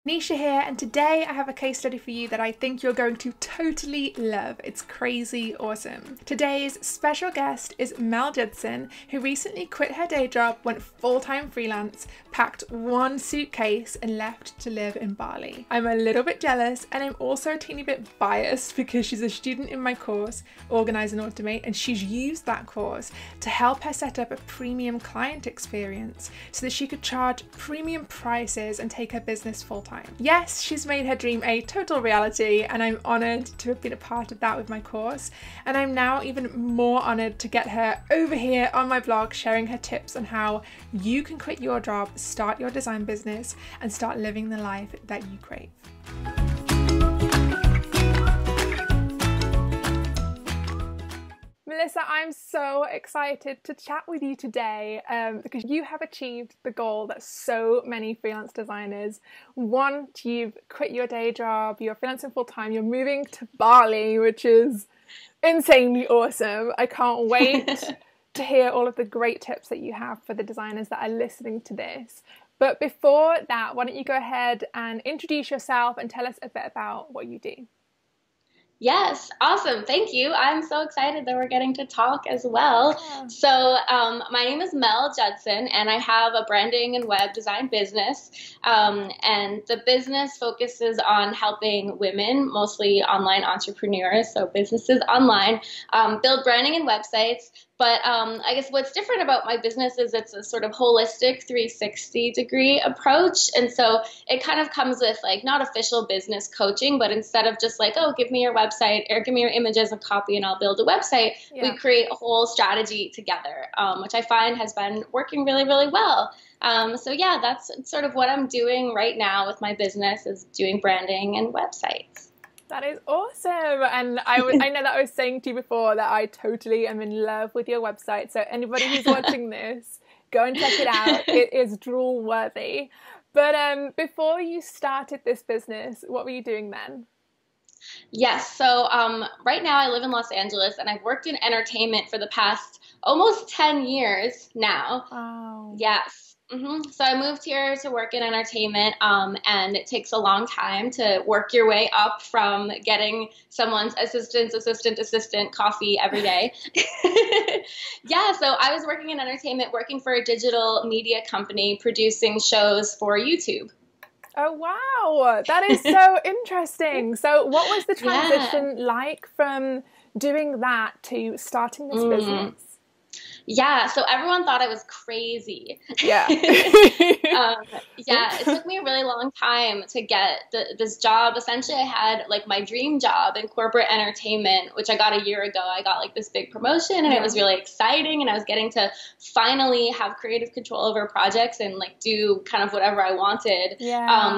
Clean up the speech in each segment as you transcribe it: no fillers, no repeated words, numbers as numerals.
Nisha here, and today I have a case study for you that I think you're going to totally love. It's crazy awesome. Today's special guest is Mel Judson, who recently quit her day job, went full-time freelance, packed one suitcase and left to live in Bali. I'm a little bit jealous, and I'm also a teeny bit biased because she's a student in my course, Organize and Automate, and she's used that course to help her set up a premium client experience so that she could charge premium prices and take her business full-time. Yes, she's made her dream a total reality, and I'm honoured to have been a part of that with my course, and I'm now even more honoured to get her over here on my blog sharing her tips on how you can quit your job, start your design business, and start living the life that you crave. Melissa, I'm so excited to chat with you today because you have achieved the goal that so many freelance designers want. You've quit your day job, you're freelancing full time, you're moving to Bali, which is insanely awesome. I can't wait to hear all of the great tips that you have for the designers that are listening to this. But before that, why don't you go ahead and introduce yourself and tell us a bit about what you do? Yes, awesome. Thank you. I'm so excited that we're getting to talk as well. Yeah. So my name is Mel Judson, and I have a branding and web design business. And the business focuses on helping women, mostly online entrepreneurs, so businesses online, build branding and websites. But I guess what's different about my business is it's a sort of holistic 360-degree approach. And so it kind of comes with like not official business coaching, but instead of just like, oh, give me your website or give me your images and copy and I'll build a website, we create a whole strategy together, which I find has been working really, really well. So yeah, that's sort of what I'm doing right now with my business is doing branding and websites. That is awesome. And I know that I was saying to you before that I totally am in love with your website. So anybody who's watching this, go and check it out. It is drool worthy. But before you started this business, what were you doing then? Yes. So right now I live in Los Angeles and I've worked in entertainment for the past almost 10 years now. Wow. Yes. So I moved here to work in entertainment, and it takes a long time to work your way up from getting someone's assistant coffee every day. Yeah, so I was working in entertainment, working for a digital media company, producing shows for YouTube. Oh, wow. That is so interesting. So what was the transition like from doing that to starting this business? Yeah, so everyone thought I was crazy. Yeah. Yeah, it took me a really long time to get this job. Essentially, I had like my dream job in corporate entertainment, which I got a year ago. I got like this big promotion and it was really exciting. And I was getting to finally have creative control over projects and like do kind of whatever I wanted,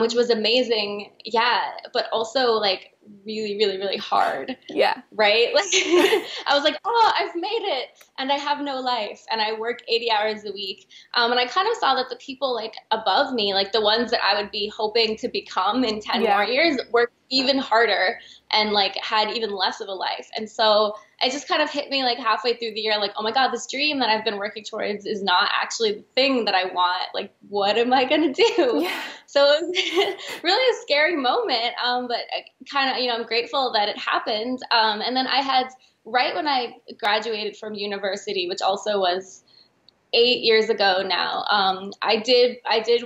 which was amazing. Yeah, but also like really, really, really hard. Yeah. Right? Like I was like, oh, I've made it and I have no life and I work 80 hours a week. And I kind of saw that the people like above me, like the ones that I would be hoping to become in 10 more years, worked even harder and like had even less of a life. And so it just kind of hit me like halfway through the year, like, oh my God, this dream that I've been working towards is not actually the thing that I want. Like, what am I going to do? Yeah. So it was really a scary moment. But kind of, I'm grateful that it happened. And then I had, right when I graduated from university, which also was 8 years ago now, I did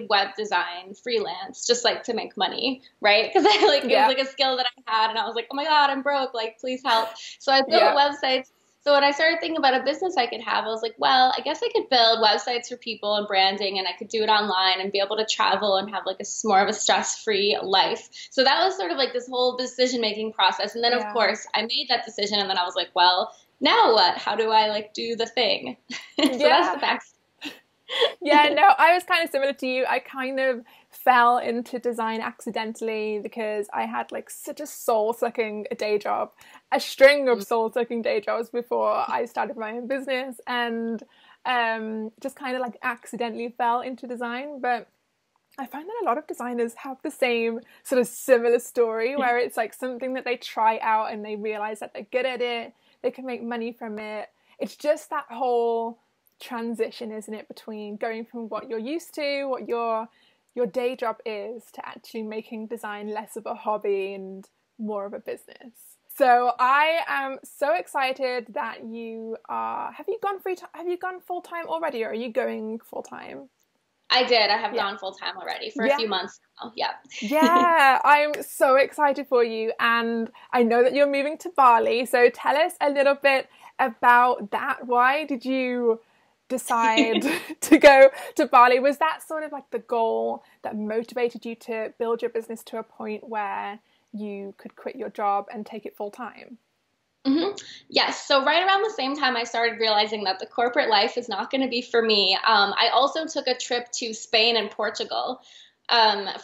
web design freelance just like to make money, right? Because it was like a skill that I had, and I was like, oh my God, I'm broke, like please help. So I built websites. So when I started thinking about a business I could have, I was like, well, I guess I could build websites for people and branding, and I could do it online and be able to travel and have like more of a stress-free life. So that was sort of like this whole decision-making process. And then of course I made that decision, and then I was like, well, now what? How do I like do the thing? So that's the backstory. Yeah, no, I was kind of similar to you. I kind of fell into design accidentally because I had like such a soul-sucking day job, a string of soul-sucking day jobs before I started my own business, and just kind of like accidentally fell into design. But I find that a lot of designers have the same sort of similar story where it's like something that they try out and they realize that they're good at it, they can make money from it. It's just that whole transition, isn't it, between going from what you're used to, what your your day job is to actually making design less of a hobby and more of a business. So I am so excited that you are, have you gone full time already, or are you going full time? I did. I have gone full time already for a few months now. Yeah. Yeah, I'm so excited for you. And I know that you're moving to Bali. So tell us a little bit about that. Why did you decide to go to Bali? Was that sort of like the goal that motivated you to build your business to a point where you could quit your job and take it full time? Mm-hmm. Yes. So right around the same time I started realizing that the corporate life is not going to be for me, I also took a trip to Spain and Portugal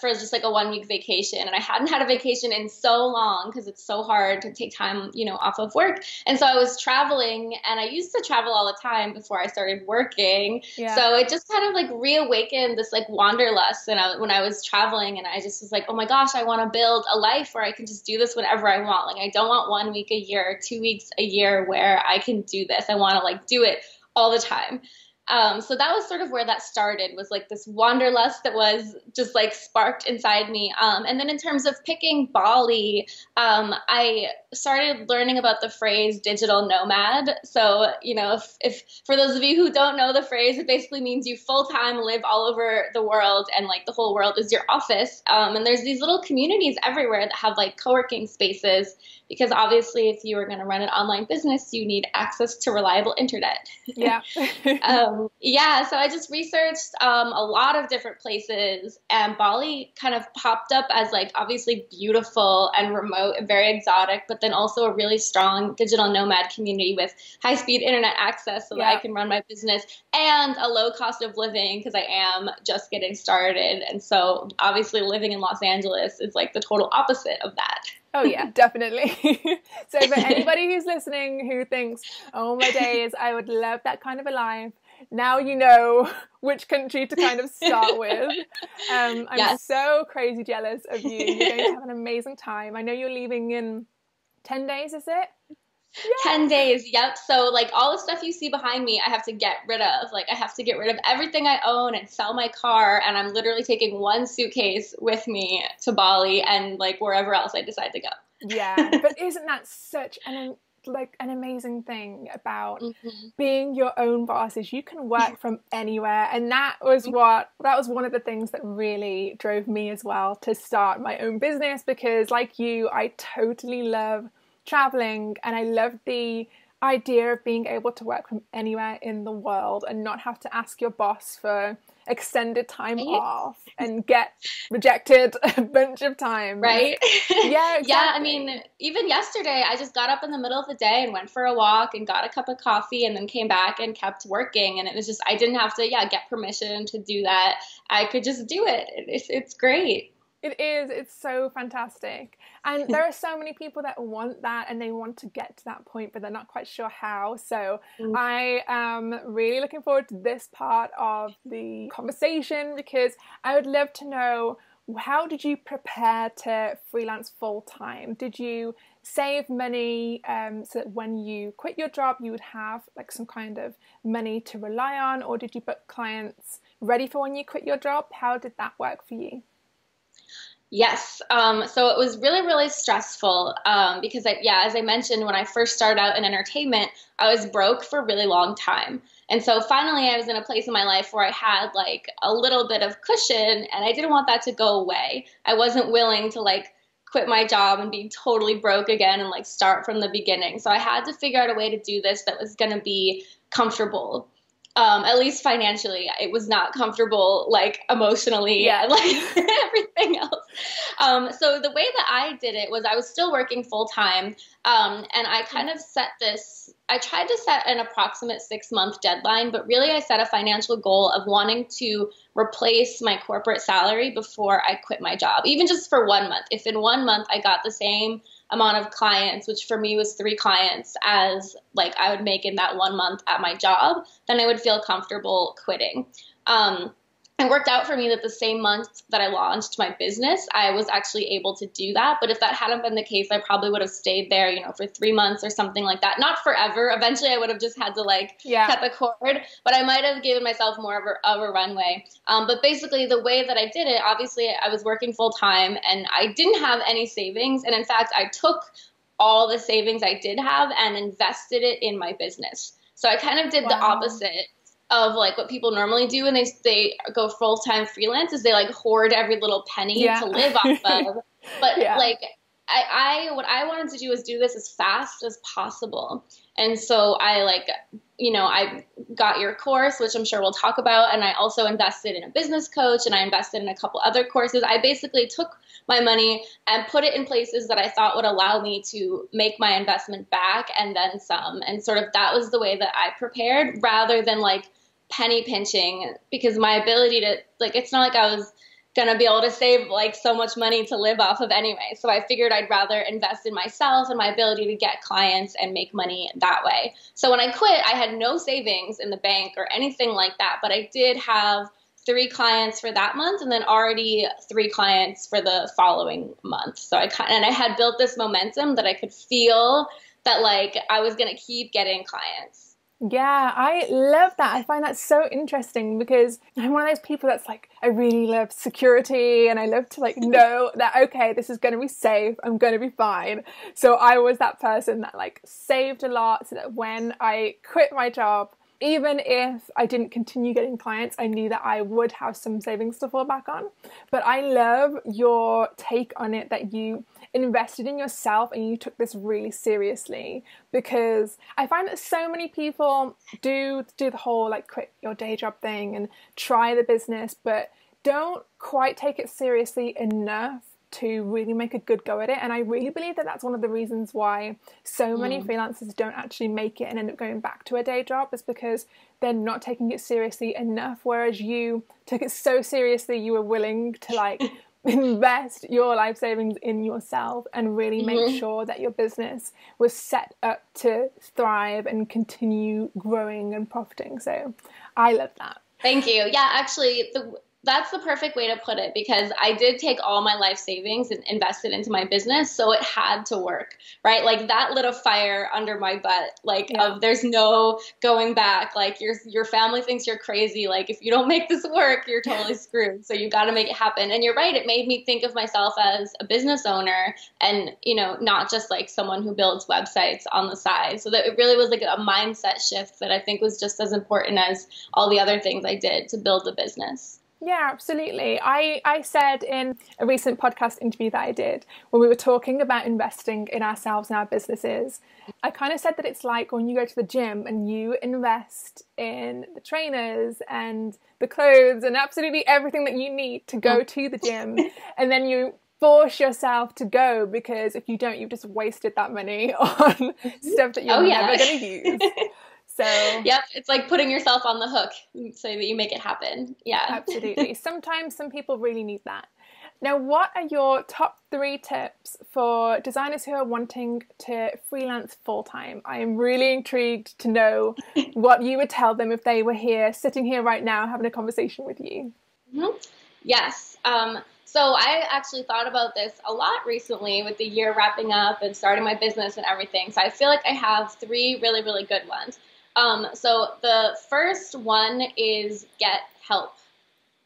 for just like a 1 week vacation. And I hadn't had a vacation in so long because it's so hard to take time, off of work. And so I was traveling, and I used to travel all the time before I started working. Yeah. So it just kind of like reawakened this like wanderlust when I was traveling, and I just was like, oh my gosh, I want to build a life where I can just do this whenever I want. Like I don't want 1 week a year, 2 weeks a year where I can do this. I want to like do it all the time. So that was sort of where that started, was like this wanderlust that was just like sparked inside me. And then in terms of picking Bali, I started learning about the phrase digital nomad. So, if for those of you who don't know the phrase, it basically means you full-time live all over the world, and like the whole world is your office. And there's these little communities everywhere that have like co-working spaces, because obviously if you are going to run an online business, you need access to reliable internet. Yeah. So I just researched a lot of different places, and Bali kind of popped up as like obviously beautiful and remote and very exotic, but then also a really strong digital nomad community with high-speed internet access so that I can run my business, and a low cost of living because I am just getting started. And so obviously living in Los Angeles is like the total opposite of that. Oh yeah, definitely. So for anybody who's listening who thinks, oh my days, I would love that kind of a life, now you know which country to kind of start with. I'm so crazy jealous of you. You're going to have an amazing time. I know you're leaving in 10 days, is it? Yeah. 10 days. Yep. So like all the stuff you see behind me, I have to get rid of. Like I have to get rid of everything I own and sell my car. And I'm literally taking one suitcase with me to Bali and like wherever else I decide to go. Yeah. But isn't that such an amazing thing about being your own boss, is you can work from anywhere. And that was one of the things that really drove me as well to start my own business, because like you, I totally love traveling, and I love the idea of being able to work from anywhere in the world and not have to ask your boss for extended time off and get rejected a bunch of times. Right? Yeah, exactly. Yeah, I mean, even yesterday, I just got up in the middle of the day and went for a walk and got a cup of coffee and then came back and kept working. And it was just, I didn't have to, get permission to do that. I could just do it. It's great. It is. It's so fantastic. And there are so many people that want that, and they want to get to that point, but they're not quite sure how. So I am really looking forward to this part of the conversation, because I would love to know, how did you prepare to freelance full time? Did you save money so that when you quit your job, you would have like some kind of money to rely on? Or did you book clients ready for when you quit your job? How did that work for you? Yes. So it was really, really stressful because, as I mentioned, when I first started out in entertainment, I was broke for a really long time. And so finally I was in a place in my life where I had like a little bit of cushion, and I didn't want that to go away. I wasn't willing to like quit my job and be totally broke again and like start from the beginning. So I had to figure out a way to do this that was going to be comfortable. At least financially. It was not comfortable, like emotionally, and like everything else. So the way that I did it was, I was still working full time, and I kind of I tried to set an approximate 6-month deadline, but really I set a financial goal of wanting to replace my corporate salary before I quit my job, even just for 1 month. If in 1 month I got the same amount of clients, which for me was 3 clients, as like I would make in that 1 month at my job, then I would feel comfortable quitting. it worked out for me that the same month that I launched my business, I was actually able to do that. But if that hadn't been the case, I probably would have stayed there, you know, for 3 months or something like that. Not forever. Eventually, I would have just had to like cut the cord, but I might have given myself more of a runway. But basically, the way that I did it, obviously, I was working full time and I didn't have any savings. And in fact, I took all the savings I did have and invested it in my business. So I kind of did the opposite of like what people normally do when they go full-time freelance, is they like hoard every little penny to live off of. But like what I wanted to do is do this as fast as possible. And so I like, you know, I got your course, which I'm sure we'll talk about. And I also invested in a business coach and I invested in a couple other courses. I basically took my money and put it in places that I thought would allow me to make my investment back and then some. And sort of that was the way that I prepared, rather than like penny pinching, because my ability to like, it's not like I was going to be able to save like so much money to live off of anyway. So I figured I'd rather invest in myself and my ability to get clients and make money that way. So when I quit, I had no savings in the bank or anything like that, but I did have 3 clients for that month and then already 3 clients for the following month. So I had built this momentum that I could feel that like I was going to keep getting clients. Yeah, I love that. I find that so interesting because I'm one of those people that's like, I really love security and I love to like know that, okay, this is going to be safe. I'm going to be fine. So I was that person that like saved a lot so that when I quit my job, even if I didn't continue getting clients, I knew that I would have some savings to fall back on. But I love your take on it, that you invested in yourself and you took this really seriously, because I find that so many people do the whole like quit your day job thing and try the business, but don't quite take it seriously enough to really make a good go at it. And I really believe that that's one of the reasons why so many freelancers don't actually make it and end up going back to a day job, is because they're not taking it seriously enough. Whereas you took it so seriously, you were willing to like invest your life savings in yourself and really make sure that your business was set up to thrive and continue growing and profiting. So I love that. Thank you. Yeah, actually, that's the perfect way to put it, because I did take all my life savings and invest it into my business. So it had to work, right? Like that lit a fire under my butt, like of there's no going back. Like your family thinks you're crazy. Like if you don't make this work, you're totally screwed. So you got to make it happen. And you're right. It made me think of myself as a business owner and, you know, not just like someone who builds websites on the side. So that it really was like a mindset shift that I think was just as important as all the other things I did to build the business. Yeah, absolutely. I said in a recent podcast interview that I did, when we were talking about investing in ourselves and our businesses, I kind of said that it's like when you go to the gym and you invest in the trainers and the clothes and absolutely everything that you need to go to the gym, and then you force yourself to go, because if you don't, you've just wasted that money on stuff that you're never going to use. So yep, it's like putting yourself on the hook so that you make it happen. Yeah, absolutely. Sometimes some people really need that. Now, what are your top 3 tips for designers who are wanting to freelance full-time? I am really intrigued to know what you would tell them if they were here, sitting here right now, having a conversation with you. Yes. So I actually thought about this a lot recently with the year wrapping up and starting my business and everything. So I feel like I have 3 really, really good ones. So the first one is get help,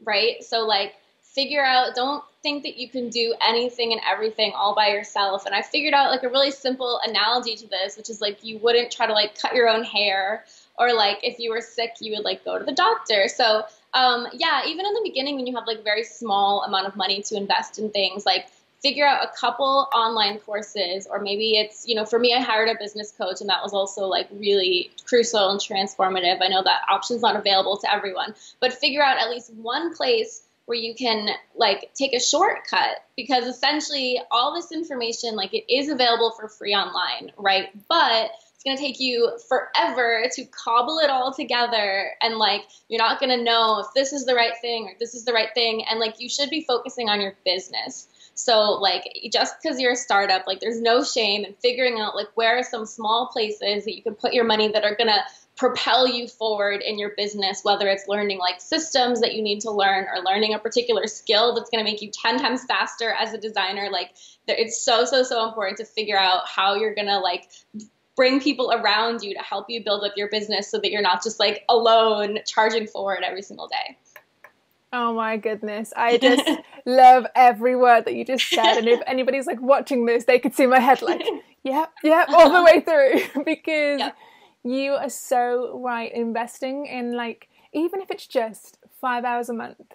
right? So like figure out, don't think that you can do anything and everything all by yourself. And I figured out like a really simple analogy to this, which is like you wouldn't try to like cut your own hair, or like if you were sick, you would like go to the doctor. So yeah, even in the beginning when you have like very small amount of money to invest in things, like figure out a couple online courses, or maybe it's, you know, for me, I hired a business coach and that was also like really crucial and transformative. I know that option's not available to everyone, but figure out at least one place where you can like take a shortcut, because essentially all this information, like it is available for free online, right? But it's going to take you forever to cobble it all together. And like, you're not going to know if this is the right thing or this is the right thing. And like, you should be focusing on your business. So like, just because you're a startup, like there's no shame in figuring out like where are some small places that you can put your money that are going to propel you forward in your business, whether it's learning like systems that you need to learn or learning a particular skill that's going to make you 10 times faster as a designer. Like it's so important to figure out how you're going to like bring people around you to help you build up your business so that you're not just like alone charging forward every single day. Oh my goodness. I just love every word that you just said. And if anybody's like watching this, they could see my head like, yep, all the way through, because you are so right. Investing in like, even if it's just 5 hours a month,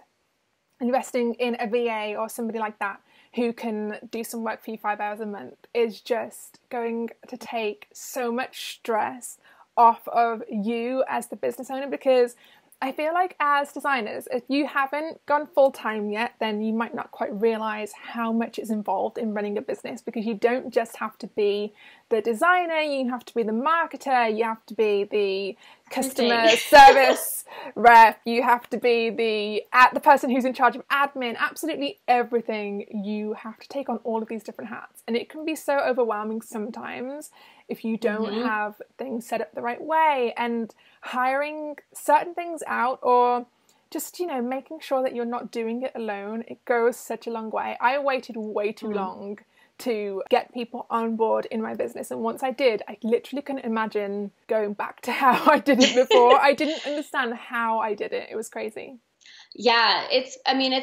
investing in a VA or somebody like that who can do some work for you 5 hours a month is just going to take so much stress off of you as the business owner. Because I feel like as designers, if you haven't gone full-time yet, then you might not quite realize how much is involved in running a business, because you don't just have to be the designer, you have to be the marketer, you have to be the customer service rep, you have to be the person who's in charge of admin, absolutely everything. You have to take on all of these different hats, and it can be so overwhelming sometimes if you don't have things set up the right way, and hiring certain things out, or just, you know, making sure that you're not doing it alone. It goes such a long way. I waited way too long to get people on board in my business, and once I did, I literally couldn't imagine going back to how I did it before. I didn't understand how I did it. It was crazy. Yeah, it's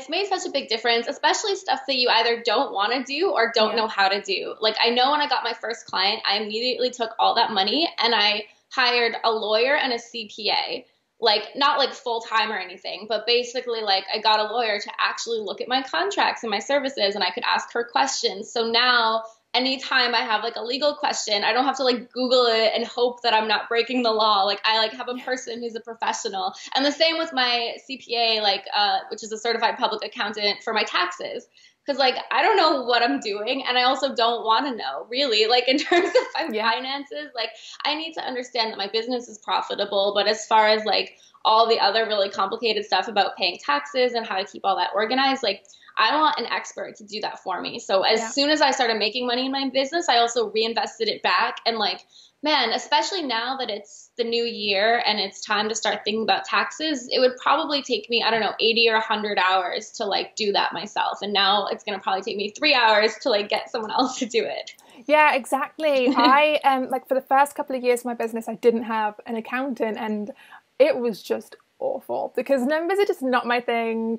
made such a big difference, especially stuff that you either don't want to do or don't know how to do. Like, I know when I got my first client, I immediately took all that money and I hired a lawyer and a CPA. Like, not like full time or anything, but basically like I got a lawyer to actually look at my contracts and my services, and I could ask her questions. So now anytime I have like a legal question, I don't have to like Google it and hope that I'm not breaking the law. Like, I like have a person who's a professional. And the same with my CPA, like, which is a certified public accountant for my taxes. Cause like, I don't know what I'm doing. And I also don't want to know, really, like in terms of my finances. Like, I need to understand that my business is profitable, but as far as like all the other really complicated stuff about paying taxes and how to keep all that organized, like, I want an expert to do that for me. So as soon as I started making money in my business, I also reinvested it back. And like, man, especially now that it's the new year and it's time to start thinking about taxes, it would probably take me, I don't know, 80 or 100 hours to like do that myself. And now it's going to probably take me 3 hours to like get someone else to do it. Yeah, exactly. I like for the first couple of years of my business, I didn't have an accountant, and it was just awful because numbers are just not my thing.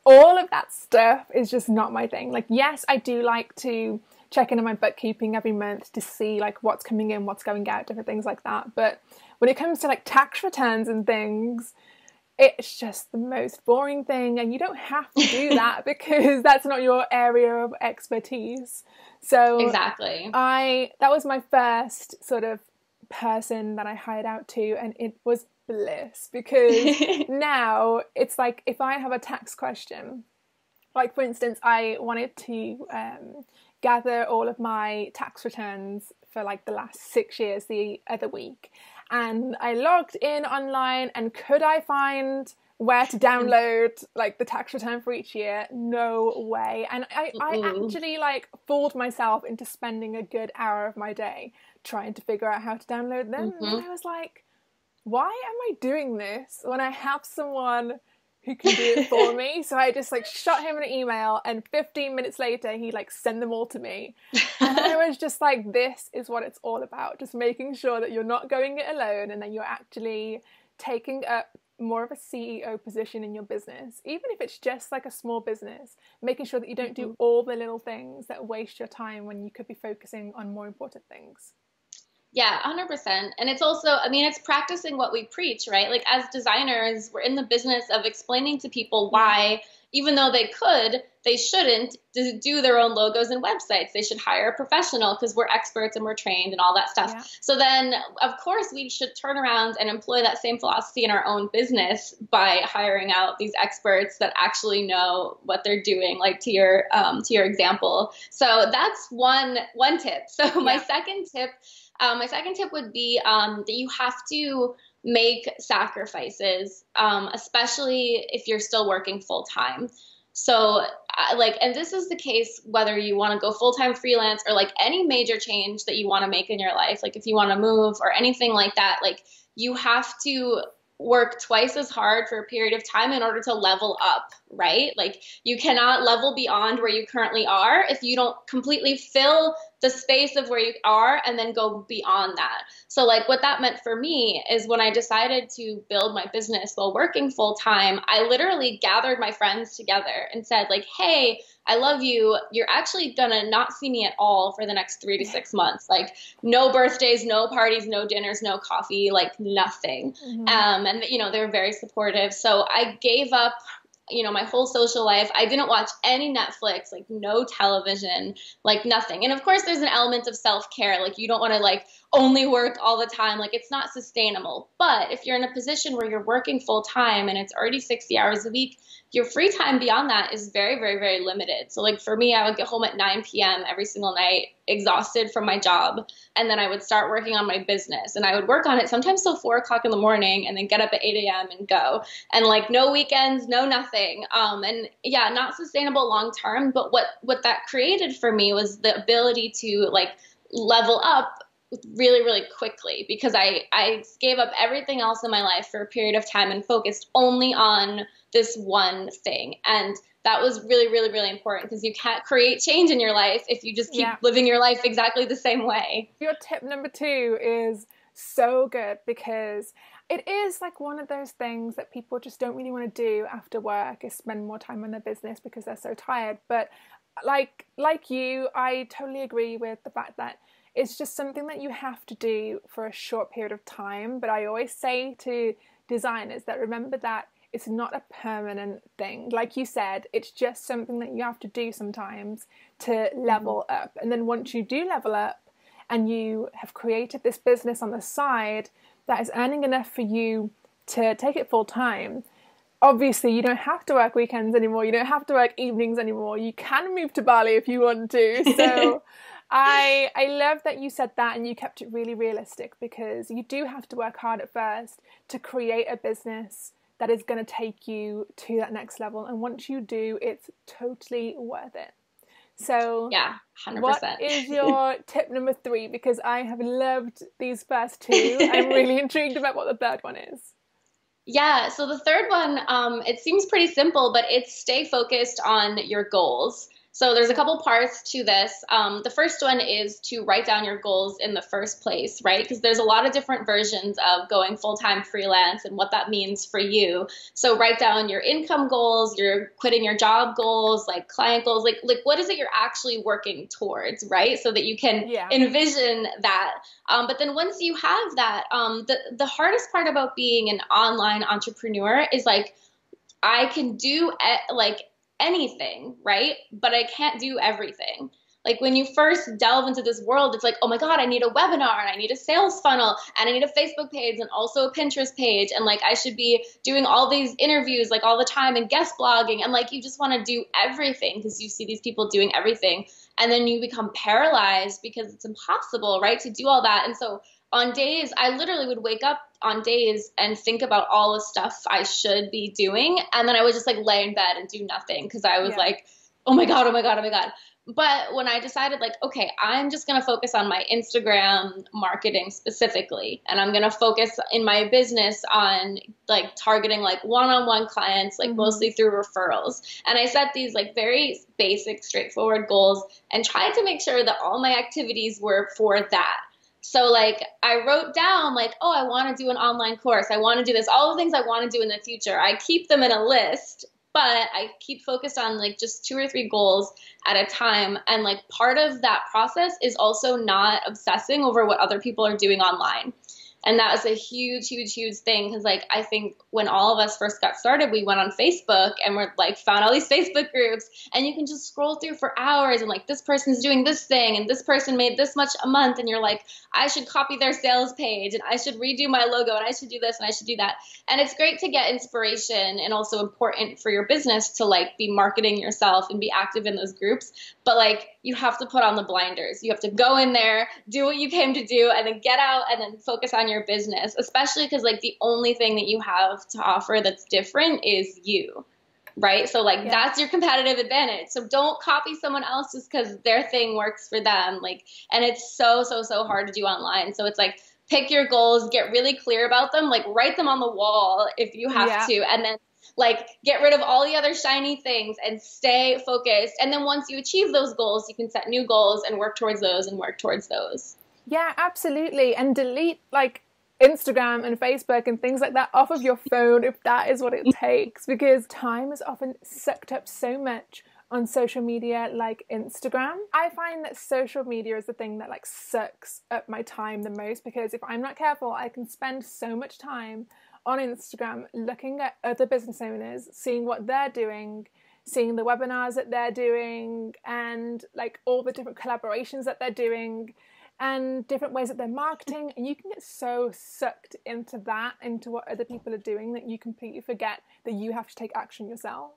All of that stuff is just not my thing. Like, yes, I do like to check in on my bookkeeping every month to see like what's coming in, what's going out, different things like that. But when it comes to like tax returns and things, it's just the most boring thing, and you don't have to do that because that's not your area of expertise. So exactly, that was my first sort of person that I hired out to, and it was bliss because now it's like if I have a tax question, like for instance, I wanted to gather all of my tax returns for like the last 6 years the other week, and I logged in online, and could I find where to download like the tax return for each year? No way. And I actually like fooled myself into spending a good hour of my day trying to figure out how to download them. And I was like, why am I doing this when I have someone who can do it for me? So I just like shot him an email, and 15 minutes later he like sent them all to me. And I was just like, this is what it's all about. Just making sure that you're not going it alone, and that you're actually taking up more of a CEO position in your business, even if it's just like a small business, making sure that you don't do all the little things that waste your time when you could be focusing on more important things. Yeah, 100%. And it's also, I mean, it's practicing what we preach, right? Like as designers, we're in the business of explaining to people why, even though they could, they shouldn't do their own logos and websites. They should hire a professional because we're experts and we're trained and all that stuff. Yeah. So then, of course, we should turn around and employ that same philosophy in our own business by hiring out these experts that actually know what they're doing, like to your example. So that's one tip. So my second tip would be that you have to make sacrifices, especially if you're still working full time. So and this is the case whether you want to go full-time freelance or like any major change that you want to make in your life, like if you want to move or anything like that, like you have to work twice as hard for a period of time in order to level up, right? Like you cannot level beyond where you currently are if you don't completely fill the space of where you are and then go beyond that. So like what that meant for me is when I decided to build my business while working full time, I literally gathered my friends together and said like, hey, I love you. You're actually gonna not see me at all for the next 3 to 6 months. Like no birthdays, no parties, no dinners, no coffee, like nothing. And you know, they were very supportive. So I gave up, you know, my whole social life. I didn't watch any Netflix, like no television, like nothing. And of course there's an element of self-care. Like you don't want to like only work all the time. Like it's not sustainable. But if you're in a position where you're working full time and it's already 60 hours a week, your free time beyond that is very, very, very limited. So like for me, I would get home at 9 p.m. every single night, exhausted from my job. And then I would start working on my business and I would work on it sometimes till 4 o'clock in the morning and then get up at 8 a.m. and go. And like no weekends, no nothing. And yeah, not sustainable long term. But what that created for me was the ability to like level up really, really quickly because I gave up everything else in my life for a period of time and focused only on this one thing. And that was really, really, really important because you can't create change in your life if you just keep living your life exactly the same way. Your tip number 2 is so good because it is like one of those things that people just don't really want to do after work is spend more time on their business because they're so tired. But like you, I totally agree with the fact that it's just something that you have to do for a short period of time. But I always say to designers that remember that it's not a permanent thing. Like you said, it's just something that you have to do sometimes to level up. And then once you do level up and you have created this business on the side that is earning enough for you to take it full time, obviously you don't have to work weekends anymore. You don't have to work evenings anymore. You can move to Bali if you want to. So I love that you said that and you kept it really realistic because you do have to work hard at first to create a business that is going to take you to that next level. And once you do, it's totally worth it. So yeah, 100%. What is your tip number 3? Because I have loved these first 2. I'm really intrigued about what the third one is. Yeah, so the third one, it seems pretty simple, but it's stay focused on your goals. So there's a couple parts to this. The first one is to write down your goals in the first place, right? Because there's a lot of different versions of going full-time freelance and what that means for you. So write down your income goals, your quitting your job goals, like client goals, like what is it you're actually working towards, right? So that you can envision that. But then once you have that, the hardest part about being an online entrepreneur is like I can do anything, right? But I can't do everything. Like when you first delve into this world, it's like, oh my God, I need a webinar and I need a sales funnel and I need a Facebook page and also a Pinterest page. And like, I should be doing all these interviews like all the time and guest blogging. And like, you just want to do everything because you see these people doing everything. And then you become paralyzed because it's impossible, right? To do all that. And so on days, I literally would wake up on days and think about all the stuff I should be doing. And then I would just like lay in bed and do nothing because I was like, oh my God, oh my God, oh my God. But when I decided like, okay, I'm just going to focus on my Instagram marketing specifically. And I'm going to focus in my business on like targeting like one-on-one clients, like mostly through referrals. And I set these like very basic, straightforward goals and tried to make sure that all my activities were for that. So like I wrote down like, oh, I want to do an online course. I want to do this, all the things I want to do in the future. I keep them in a list, but I keep focused on like just 2 or 3 goals at a time. And like part of that process is also not obsessing over what other people are doing online. And that was a huge, huge, huge thing. Cause like, I think when all of us first got started, we went on Facebook and we're like, found all these Facebook groups and you can just scroll through for hours and like, this person's doing this thing and this person made this much a month. And you're like, I should copy their sales page and I should redo my logo and I should do this and I should do that. And it's great to get inspiration and also important for your business to like be marketing yourself and be active in those groups. But like, you have to put on the blinders. You have to go in there, do what you came to do, and then get out and then focus on your business, especially because like the only thing that you have to offer that's different is you, right? So like that's your competitive advantage. So don't copy someone else just because their thing works for them. Like, and it's so, so, so hard to do online. So it's like pick your goals, get really clear about them, like write them on the wall if you have to, and then like get rid of all the other shiny things and stay focused. And then once you achieve those goals, you can set new goals and work towards those and work towards those. Yeah, absolutely. And delete like Instagram and Facebook and things like that off of your phone if that is what it takes, because time is often sucked up so much on social media like Instagram. I find that social media is the thing that like sucks up my time the most, because if I'm not careful, I can spend so much time on Instagram looking at other business owners, seeing what they're doing, seeing the webinars that they're doing, and like all the different collaborations that they're doing and different ways that they're marketing. And you can get so sucked into that, into what other people are doing, that you completely forget that you have to take action yourself.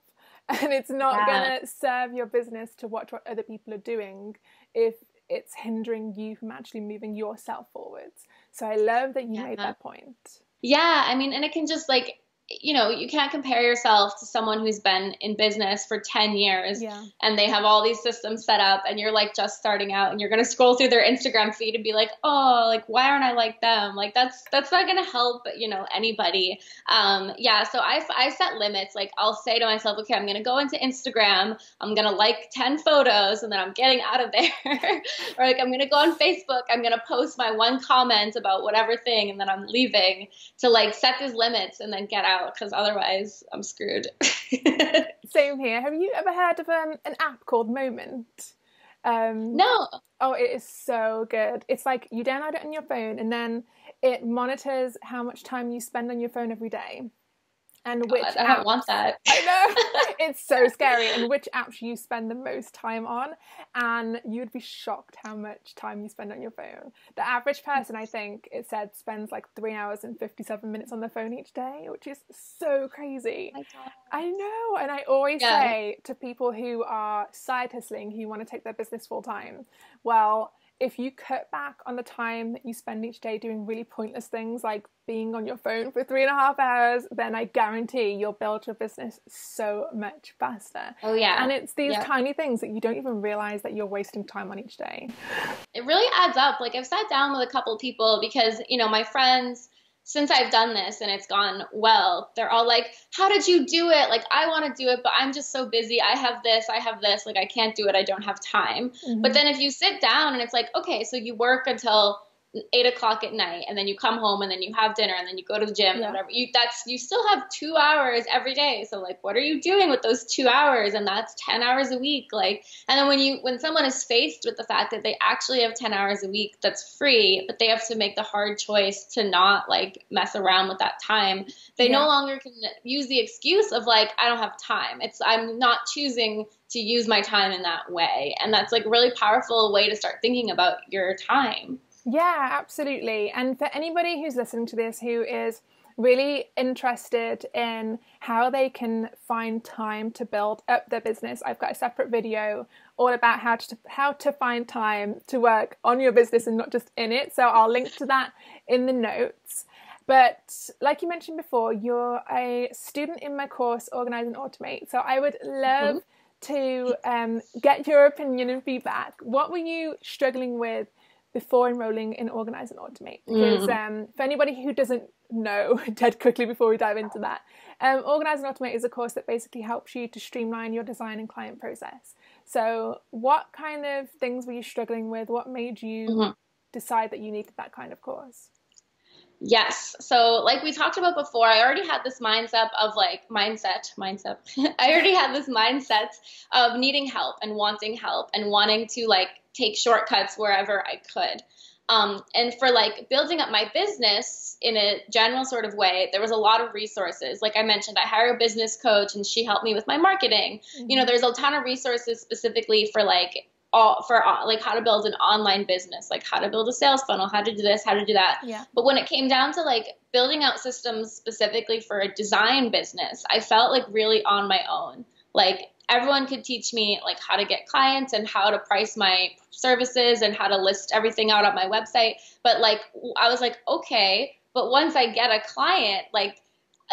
And it's not going to serve your business to watch what other people are doing if it's hindering you from actually moving yourself forwards. So I love that you made that point. Yeah, I mean, and it can just like, you know, you can't compare yourself to someone who's been in business for 10 years and they have all these systems set up and you're like just starting out and you're going to scroll through their Instagram feed and be like, oh, like, why aren't I like them? Like, that's not going to help, you know, anybody. So I set limits. Like I'll say to myself, okay, I'm going to go into Instagram. I'm going to like 10 photos and then I'm getting out of there. Or like, I'm going to go on Facebook. I'm going to post my one comment about whatever thing and then I'm leaving, to like set these limits and then get out, because otherwise I'm screwed. Same here. Have you ever heard of an app called Moment? No. Oh, it is so good. It's like you download it on your phone and then it monitors how much time you spend on your phone every day. And which I don't want that. I know. It's so scary. And which apps you spend the most time on. And you'd be shocked how much time you spend on your phone. The average person, I think, it said, spends like 3 hours and 57 minutes on their phone each day, which is so crazy. Oh my God. I know. And I always say to people who are side hustling, who want to take their business full time, well, if you cut back on the time that you spend each day doing really pointless things like being on your phone for 3.5 hours, then I guarantee you'll build your business so much faster. Oh yeah. And it's these tiny things that you don't even realize that you're wasting time on each day. It really adds up. Like I've sat down with a couple of people because, you know, my friends, since I've done this and it's gone well, they're all like, how did you do it? Like, I want to do it, but I'm just so busy. I have this, like, I can't do it. I don't have time. But then if you sit down and it's like, okay, so you work until 8 o'clock at night and then you come home and then you have dinner and then you go to the gym and whatever, you still have 2 hours every day. So like, what are you doing with those 2 hours? And that's 10 hours a week. Like, and then when someone is faced with the fact that they actually have 10 hours a week that's free, but they have to make the hard choice to not like mess around with that time, they no longer can use the excuse of like, I don't have time. I'm not choosing to use my time in that way. And that's like a really powerful way to start thinking about your time. Yeah, absolutely. And for anybody who's listening to this who is really interested in how they can find time to build up their business, I've got a separate video all about how to find time to work on your business and not just in it. So I'll link to that in the notes. But like you mentioned before, you're a student in my course, Organize and Automate. So I would love to get your opinion and feedback. What were you struggling with before enrolling in Organize and Automate? Because for anybody who doesn't know, dead quickly before we dive into that, Organize and Automate is a course that basically helps you to streamline your design and client process. So what kind of things were you struggling with? What made you decide that you needed that kind of course? Yes. So like we talked about before, I already had this mindset of like mindset. I already had this mindset of needing help and wanting to like take shortcuts wherever I could. And for like building up my business in a general sort of way, there was a lot of resources. Like I mentioned, I hired a business coach and she helped me with my marketing. You know, there's a ton of resources specifically for like how to build an online business, like how to build a sales funnel, how to do this, how to do that. Yeah. But when it came down to like building out systems specifically for a design business, I felt like really on my own. Like everyone could teach me like how to get clients and how to price my services and how to list everything out on my website. But like, I was like, okay, but once I get a client, like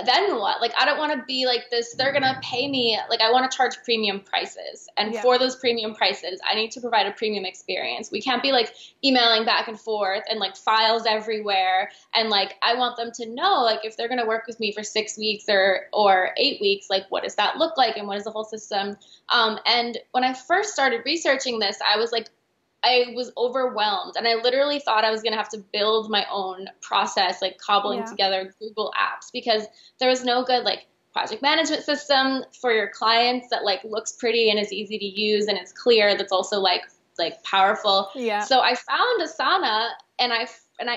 then what? Like, I don't want to be like this. They're going to pay me. Like, I want to charge premium prices. And Yeah. for those premium prices, I need to provide a premium experience. We can't be like emailing back and forth and like files everywhere. And like, I want them to know, like, if they're going to work with me for 6 weeks or 8 weeks, like, what does that look like? And what is the whole system? And when I first started researching this, I was overwhelmed, and I literally thought I was going to have to build my own process, like cobbling together Google apps, because there was no good like project management system for your clients that like looks pretty and is easy to use and it's clear, that's also like powerful. Yeah. So I found Asana, and I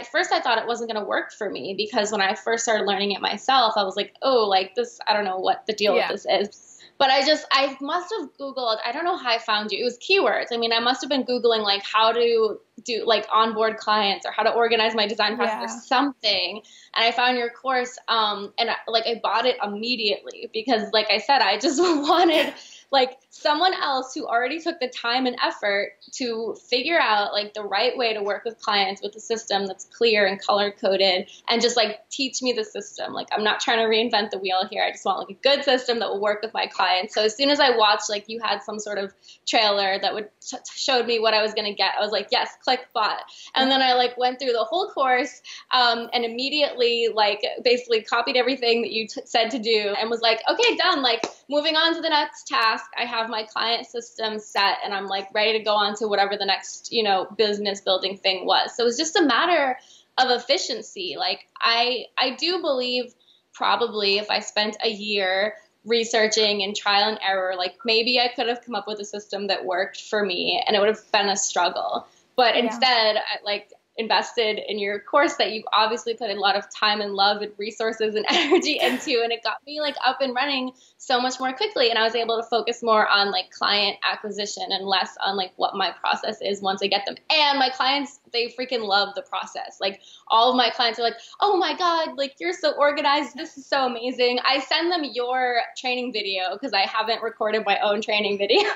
first I thought it wasn't going to work for me, because when I first started learning it myself, I was like, oh, like this, I don't know what the deal with this is. But I must have Googled, I don't know how I found you. It was keywords. I mean, I must have been Googling like how to do like onboard clients or how to organize my design process or something. And I found your course, and I bought it immediately, because like I said, I just wanted like someone else who already took the time and effort to figure out like the right way to work with clients with a system that's clear and color coded, and just like teach me the system. Like, I'm not trying to reinvent the wheel here. I just want like a good system that will work with my clients. So as soon as I watched, like you had some sort of trailer that would showed me what I was going to get, I was like, yes, click bought. And then I like went through the whole course, and immediately like basically copied everything that you said to do, and was like, okay, done. Like, moving on to the next task. I have my client system set, and I'm like ready to go on to whatever the next, business building thing was. So it was just a matter of efficiency. Like, I do believe probably if I spent a year researching and trial and error, like maybe I could have come up with a system that worked for me, and it would have been a struggle. But instead, I invested in your course that you obviously put a lot of time and love and resources and energy into, and it got me like up and running so much more quickly. And I was able to focus more on like client acquisition and less on like what my process is once I get them. And my clients, they freaking love the process. Like, all of my clients are like, oh my God, like you're so organized. This is so amazing. I send them your training video because I haven't recorded my own training video.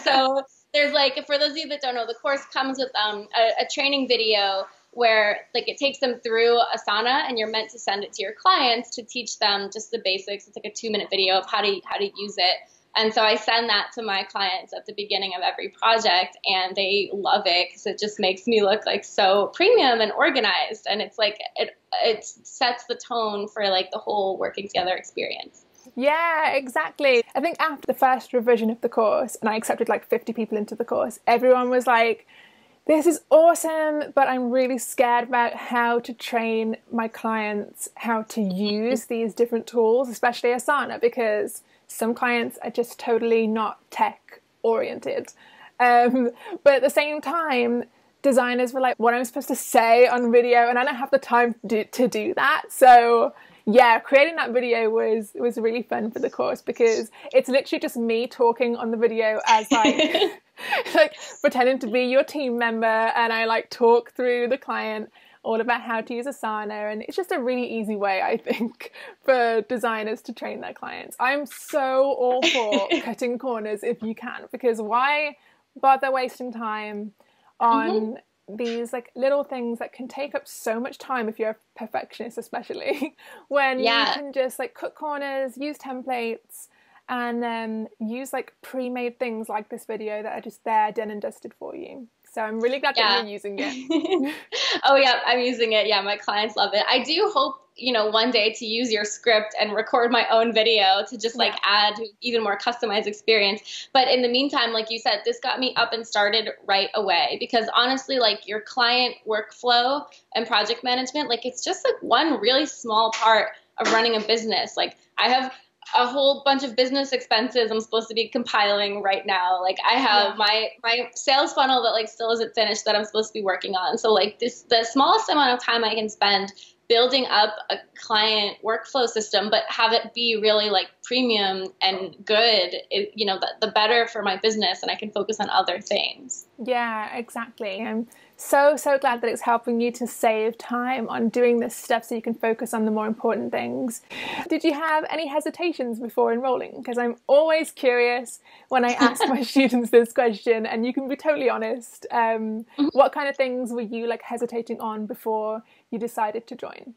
So there's like, for those of you that don't know, the course comes with a training video where like it takes them through Asana, and you're meant to send it to your clients to teach them just the basics. It's like a 2-minute video of how to use it. And so I send that to my clients at the beginning of every project, and they love it because it just makes me look like so premium and organized. And it's like, it sets the tone for like the whole working together experience. Yeah, exactly. I think after the first revision of the course, and I accepted like 50 people into the course, everyone was like, this is awesome, but I'm really scared about how to train my clients how to use these different tools, especially Asana, because some clients are just totally not tech oriented. But at the same time, designers were like, what am I supposed to say on video? And I don't have the time to do that. So yeah, creating that video was really fun for the course, because it's literally just me talking on the video as like like pretending to be your team member, and I like talk through the client all about how to use Asana, and it's just a really easy way, I think, for designers to train their clients. I'm so all for cutting corners if you can, because why bother wasting time on these like little things that can take up so much time if you're a perfectionist, especially when you can just like cut corners, use templates, and use like pre-made things like this video that are just there, done and dusted for you. So I'm really glad that you're using it. Oh yeah, I'm using it. Yeah, my clients love it. I do hope, one day to use your script and record my own video to just like add even more customized experience. But in the meantime, like you said, this got me up and started right away, because honestly, like your client workflow and project management, like it's just like one really small part of running a business. Like I have a whole bunch of business expenses I'm supposed to be compiling right now. Like I have my sales funnel that like still isn't finished that I'm supposed to be working on. So like the smallest amount of time I can spend building up a client workflow system, but have it be really like premium and good, the better for my business, and I can focus on other things. Yeah, exactly. I'm so glad that it's helping you to save time on doing this stuff so you can focus on the more important things. Did you have any hesitations before enrolling? Because I'm always curious when I ask my students this question, and you can be totally honest. What kind of things were you like hesitating on before you decided to join?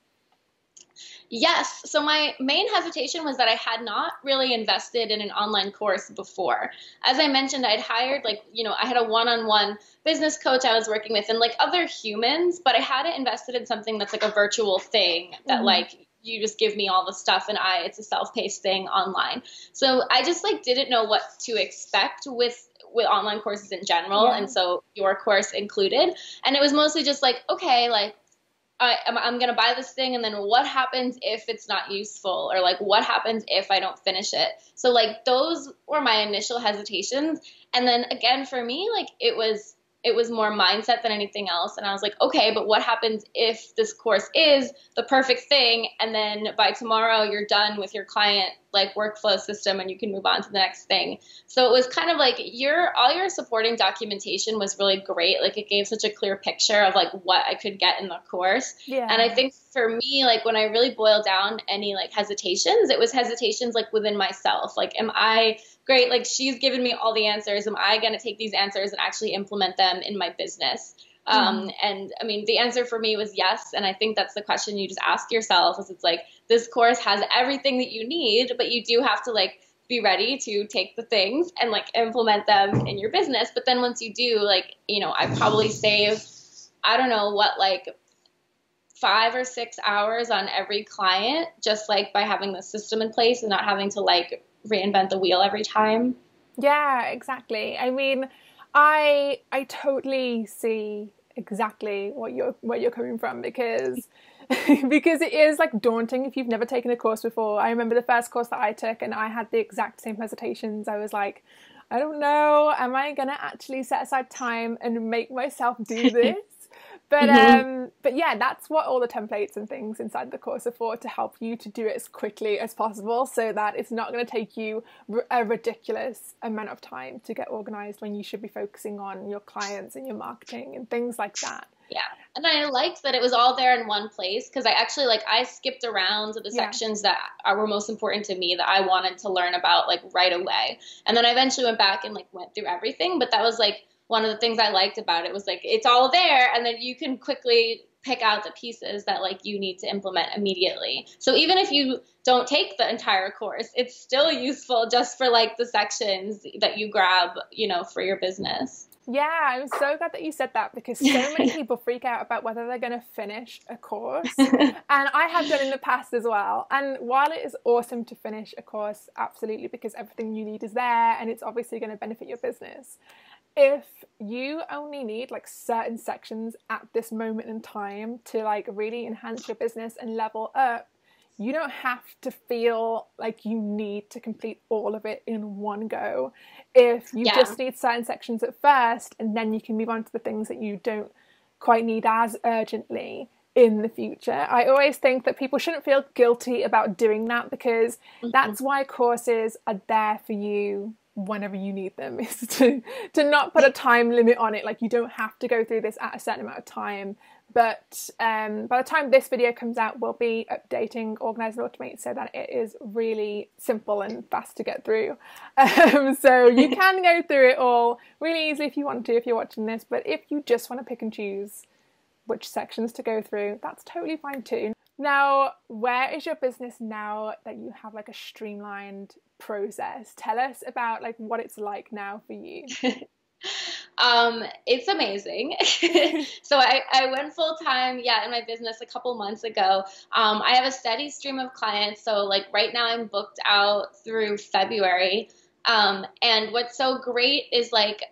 Yes. So my main hesitation was that I had not really invested in an online course before. As I mentioned, I'd hired I had a one-on-one business coach I was working with and like other humans, but I hadn't invested in something that's like a virtual thing that like you just give me all the stuff and it's a self-paced thing online. So I just like didn't know what to expect with online courses in general. Yeah. And so your course included. And it was mostly just like, okay, like I'm going to buy this thing. And then what happens if it's not useful, or like what happens if I don't finish it? So like those were my initial hesitations. And then again, for me, like it was more mindset than anything else. And I was like, okay, but what happens if this course is the perfect thing? And then by tomorrow you're done with your client like workflow system and you can move on to the next thing. So it was kind of like all your supporting documentation was really great. Like it gave such a clear picture of like what I could get in the course. Yeah. And I think for me, like when I really boiled down any like hesitations, it was hesitations like within myself. Like, am I great? Like she's given me all the answers. Am I going to take these answers and actually implement them in my business? And I mean, the answer for me was yes. And I think that's the question you just ask yourself is it's like, this course has everything that you need, but you do have to like be ready to take the things and like implement them in your business. But then once you do, like, I probably save, I don't know what, like 5 or 6 hours on every client, just like by having the system in place and not having to like reinvent the wheel every time. Yeah, exactly. I mean, I totally see exactly what you're coming from because because it is like daunting if you've never taken a course before. I remember the first course that I took and I had the exact same hesitations. I was like, I don't know, am I gonna actually set aside time and make myself do this? But yeah, that's what all the templates and things inside the course are for, to help you to do it as quickly as possible so that it's not going to take you a ridiculous amount of time to get organized when you should be focusing on your clients and your marketing and things like that. Yeah. And I liked that it was all there in one place because I actually I skipped around to the sections that were most important to me that I wanted to learn about like right away. And then I eventually went back and like went through everything. But that was like one of the things I liked about it was like, it's all there. And then you can quickly pick out the pieces that like you need to implement immediately. So even if you don't take the entire course, it's still useful just for like the sections that you grab, for your business. Yeah, I'm so glad that you said that because so many people freak out about whether they're going to finish a course. And I have done in the past as well. And while it is awesome to finish a course, absolutely, because everything you need is there and it's obviously going to benefit your business. If you only need like certain sections at this moment in time to like really enhance your business and level up, you don't have to feel like you need to complete all of it in one go. If you just need certain sections at first, and then you can move on to the things that you don't quite need as urgently in the future. I always think that people shouldn't feel guilty about doing that because that's why courses are there for you whenever you need them, is to not put a time limit on it. Like you don't have to go through this at a certain amount of time. But by the time this video comes out, we'll be updating Organize and Automate so that it is really simple and fast to get through. So you can go through it all really easily if you want to, if you're watching this. But if you just want to pick and choose which sections to go through, that's totally fine too. Now, where is your business now that you have like a streamlined process? Tell us about like what it's like now for you. It's amazing. So I went full time, in my business a couple months ago. I have a steady stream of clients. So like right now I'm booked out through February. And what's so great is like,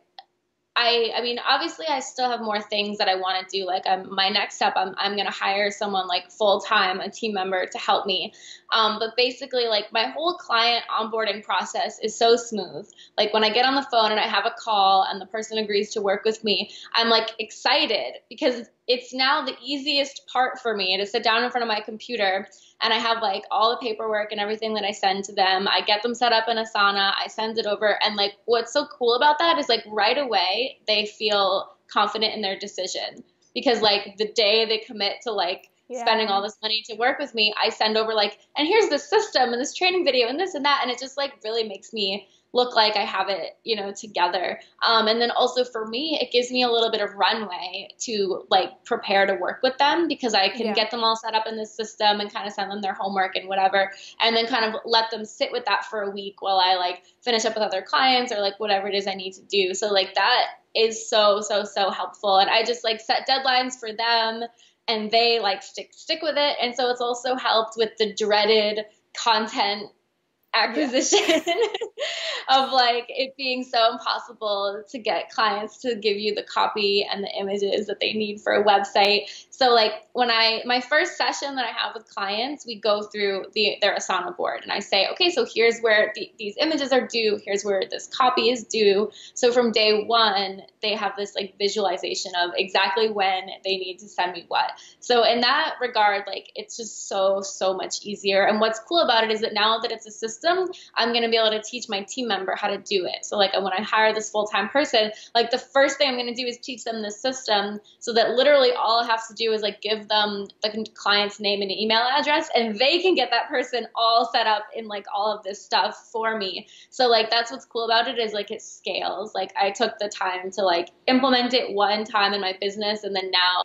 I mean, obviously I still have more things that I want to do. Like my next step, I'm going to hire someone like full time, a team member to help me. But basically like my whole client onboarding process is so smooth. Like when I get on the phone and I have a call and the person agrees to work with me, I'm like excited because it's now the easiest part for me to sit down in front of my computer and I have like all the paperwork and everything that I send to them. I get them set up in Asana, I send it over. And like, what's so cool about that is like right away, they feel confident in their decision because like the day they commit to like spending all this money to work with me, I send over like, and here's the system and this training video and this and that. And it just like really makes me look like I have it, together. And then also for me, it gives me a little bit of runway to like prepare to work with them, because I can Yeah. get them all set up in this system and kind of send them their homework and whatever, and then kind of let them sit with that for a week while I like finish up with other clients or like whatever it is I need to do. So like that is so, so, so helpful. And I just like set deadlines for them, and they like stick with it. And so it's also helped with the dreaded content acquisition of like it being so impossible to get clients to give you the copy and the images that they need for a website. So like when my first session that I have with clients, we go through their Asana board, and I say, okay, so here's where these images are due. Here's where this copy is due. So from day one, they have this like visualization of exactly when they need to send me what. So in that regard, like it's just so, so much easier. And what's cool about it is that now that it's a system, I'm going to be able to teach my team member how to do it. So like when I hire this full-time person, like the first thing I'm going to do is teach them this system, so that literally all I have to do is like give them the client's name and email address, and they can get that person all set up in like all of this stuff for me. So like that's what's cool about it, is like it scales. Like I took the time to like implement it one time in my business, and then now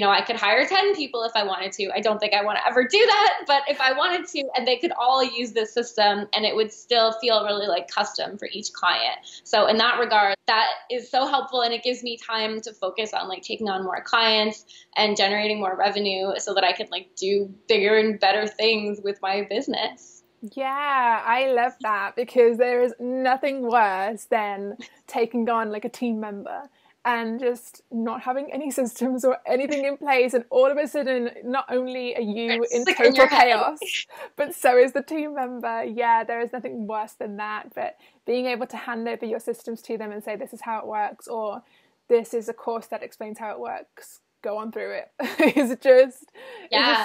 I could hire 10 people if I wanted to. I don't think I want to ever do that, but if I wanted to, and they could all use this system, and it would still feel really like custom for each client. So in that regard, that is so helpful, and it gives me time to focus on like taking on more clients and generating more revenue, so that I can like do bigger and better things with my business. Yeah, I love that, because there is nothing worse than taking on like a team member and just not having any systems or anything in place, and all of a sudden not only are you in total chaos, but so is the team member. Yeah, there is nothing worse than that. But being able to hand over your systems to them and say, this is how it works, or this is a course that explains how it works, go on through it, is just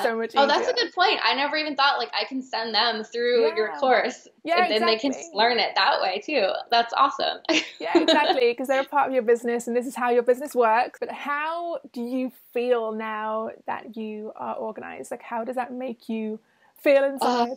so much easier. Oh, that's a good point. I never even thought like I can send them through your course, and then they can just learn it that way too. That's awesome. Yeah, exactly, because they're a part of your business, and this is how your business works. But how do you feel now that you are organized? Like, how does that make you feel inside?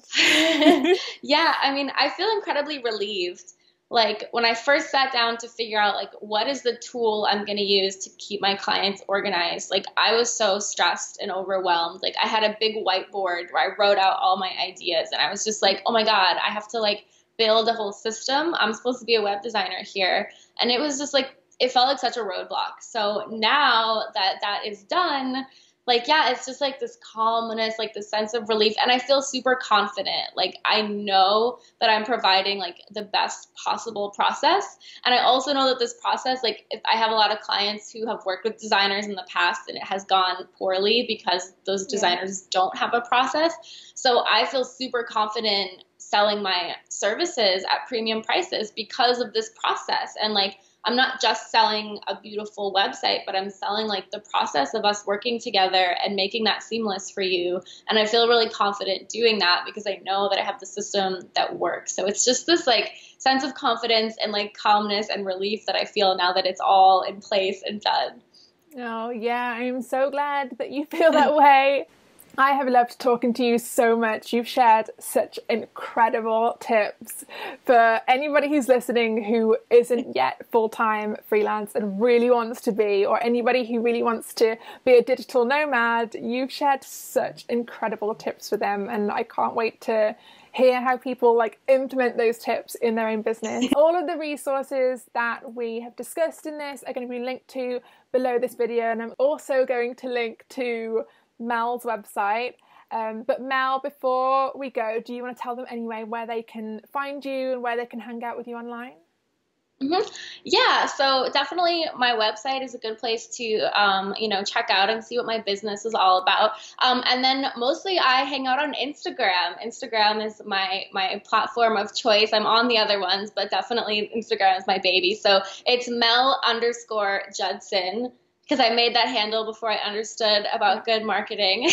Yeah, I mean, I feel incredibly relieved. Like when I first sat down to figure out like what is the tool I'm going to use to keep my clients organized, like I was so stressed and overwhelmed. Like I had a big whiteboard where I wrote out all my ideas, and I was just like, oh my God, I have to like build a whole system. I'm supposed to be a web designer here. And it was just like, it felt like such a roadblock. So now that that is done, like, yeah, it's just like this calmness, like this sense of relief. And I feel super confident. Like I know that I'm providing like the best possible process. And I also know that this process, like if I have a lot of clients who have worked with designers in the past and it has gone poorly because those designers don't have a process. So I feel super confident selling my services at premium prices because of this process. And like, I'm not just selling a beautiful website, but I'm selling like the process of us working together and making that seamless for you. And I feel really confident doing that because I know that I have the system that works. So it's just this like sense of confidence and like calmness and relief that I feel now that it's all in place and done. Oh yeah, I'm so glad that you feel that way. I have loved talking to you so much. You've shared such incredible tips for anybody who's listening who isn't yet full-time freelance and really wants to be, or anybody who really wants to be a digital nomad. You've shared such incredible tips for them, and I can't wait to hear how people like implement those tips in their own business. All of the resources that we have discussed in this are going to be linked to below this video, and I'm also going to link to Mel's website. But Mel, before we go, do you want to tell them anyway where they can find you and where they can hang out with you online? Mm-hmm. Yeah, so definitely my website is a good place to, check out and see what my business is all about. And then mostly I hang out on Instagram. Instagram is my platform of choice. I'm on the other ones, but definitely Instagram is my baby. So it's Mel_Judson. Because I made that handle before I understood about good marketing.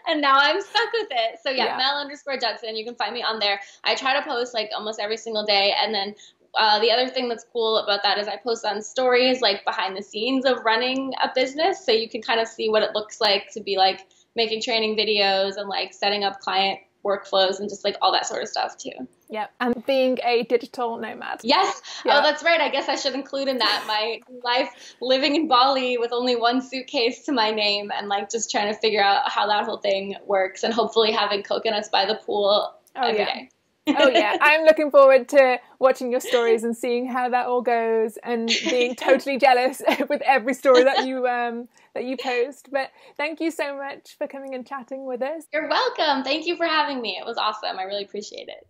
And now I'm stuck with it. So yeah, Mel_Judson. You can find me on there. I try to post like almost every single day. And then the other thing that's cool about that is I post on stories like behind the scenes of running a business. So you can kind of see what it looks like to be like making training videos and like setting up client workflows and just like all that sort of stuff too. Yeah, and being a digital nomad. Yes. Yeah. Oh, that's right. I guess I should include in that my life living in Bali with only one suitcase to my name and like just trying to figure out how that whole thing works and hopefully having coconuts by the pool every day. Oh yeah, I'm looking forward to watching your stories and seeing how that all goes and being totally jealous with every story that you post. But thank you so much for coming and chatting with us. You're welcome. Thank you for having me. It was awesome. I really appreciate it.